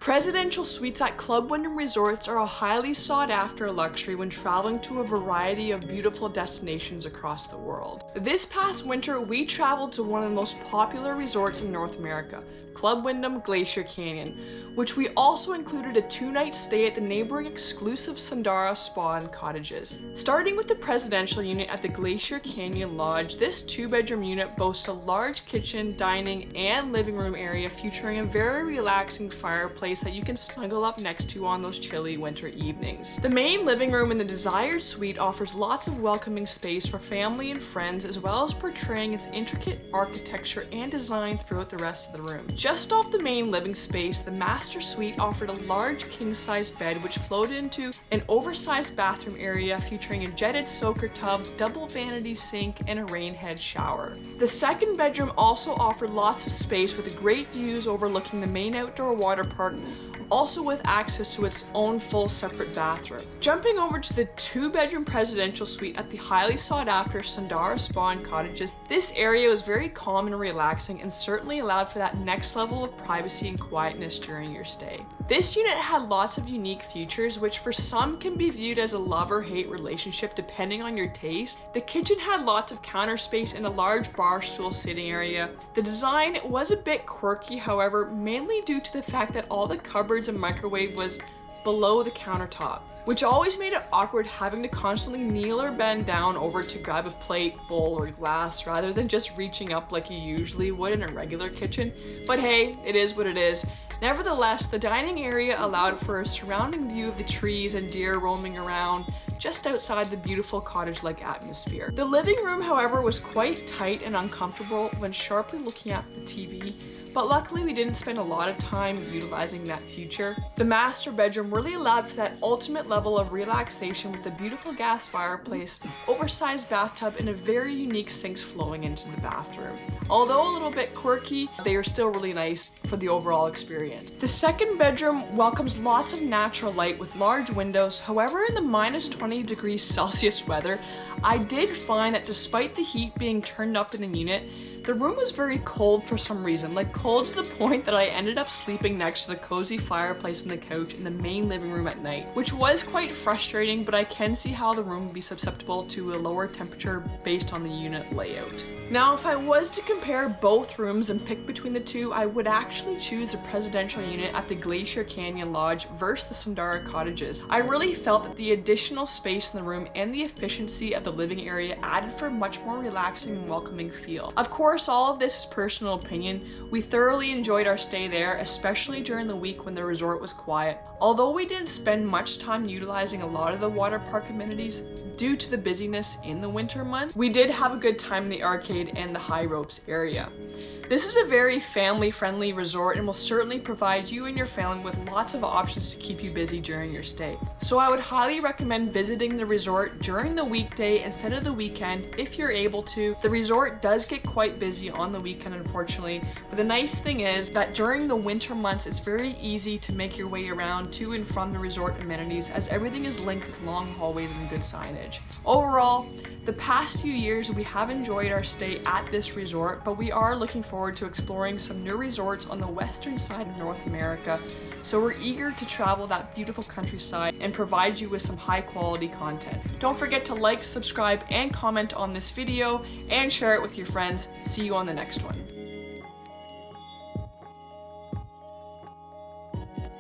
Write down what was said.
Presidential suites at Club Wyndham resorts are a highly sought after luxury when traveling to a variety of beautiful destinations across the world. This past winter, we traveled to one of the most popular resorts in North America, Club Wyndham Glacier Canyon, which we also included a 2-night stay at the neighboring exclusive Sundara Spa and Cottages. Starting with the presidential unit at the Glacier Canyon Lodge, this 2-bedroom unit boasts a large kitchen, dining, and living room area featuring a very relaxing fireplace that you can snuggle up next to on those chilly winter evenings. The main living room in the desired suite offers lots of welcoming space for family and friends, as well as portraying its intricate architecture and design throughout the rest of the room. Just off the main living space, the master suite offered a large king-size bed which flowed into an oversized bathroom area featuring a jetted soaker tub, double vanity sink, and a rain head shower. The second bedroom also offered lots of space with great views overlooking the main outdoor water park, also with access to its own full separate bathroom. Jumping over to the 2-bedroom presidential suite at the highly sought after Sundara Spa and Cottages, this area was very calm and relaxing and certainly allowed for that next level of privacy and quietness during your stay. This unit had lots of unique features which for some can be viewed as a love or hate relationship depending on your taste. The kitchen had lots of counter space and a large bar stool sitting area. The design was a bit quirky, however, mainly due to the fact that all the cupboards and microwave was below the countertop, which always made it awkward having to constantly kneel or bend down over to grab a plate, bowl, or glass rather than just reaching up like you usually would in a regular kitchen. But hey, it is what it is. Nevertheless, the dining area allowed for a surrounding view of the trees and deer roaming around just outside the beautiful cottage-like atmosphere. The living room, however, was quite tight and uncomfortable when sharply looking at the TV, but luckily we didn't spend a lot of time utilizing that feature. The master bedroom really allowed for that ultimate level of relaxation with a beautiful gas fireplace, oversized bathtub, and a very unique sinks flowing into the bathroom. Although a little bit quirky, they are still really nice for the overall experience. The second bedroom welcomes lots of natural light with large windows. However, in the -20°C weather, I did find that despite the heat being turned up in the unit, the room was very cold for some reason, like cold to the point that I ended up sleeping next to the cozy fireplace on the couch in the main living room at night, which was quite frustrating, but I can see how the room would be susceptible to a lower temperature based on the unit layout. Now, if I was to compare both rooms and pick between the two, I would actually choose the presidential unit at the Glacier Canyon Lodge versus the Sundara Cottages. I really felt that the additional space in the room and the efficiency of the living area added for a much more relaxing and welcoming feel. Of course, all of this is personal opinion. We thoroughly enjoyed our stay there, especially during the week when the resort was quiet. Although we didn't spend much time utilizing a lot of the water park amenities due to the busyness in the winter months, we did have a good time in the arcade and the high ropes area. This is a very family-friendly resort and will certainly provide you and your family with lots of options to keep you busy during your stay. So I would highly recommend visiting the resort during the weekday instead of the weekend if you're able to. The resort does get quite busy on the weekend, unfortunately, but the nice thing is that during the winter months it's very easy to make your way around to and from the resort amenities, as everything is linked with long hallways and good signage. Overall, the past few years we have enjoyed our stay at this resort, but we are looking forward to exploring some new resorts on the western side of North America, so we're eager to travel that beautiful countryside and provide you with some high quality content. Don't forget to like, subscribe, and comment on this video and share it with your friends. See you on the next one.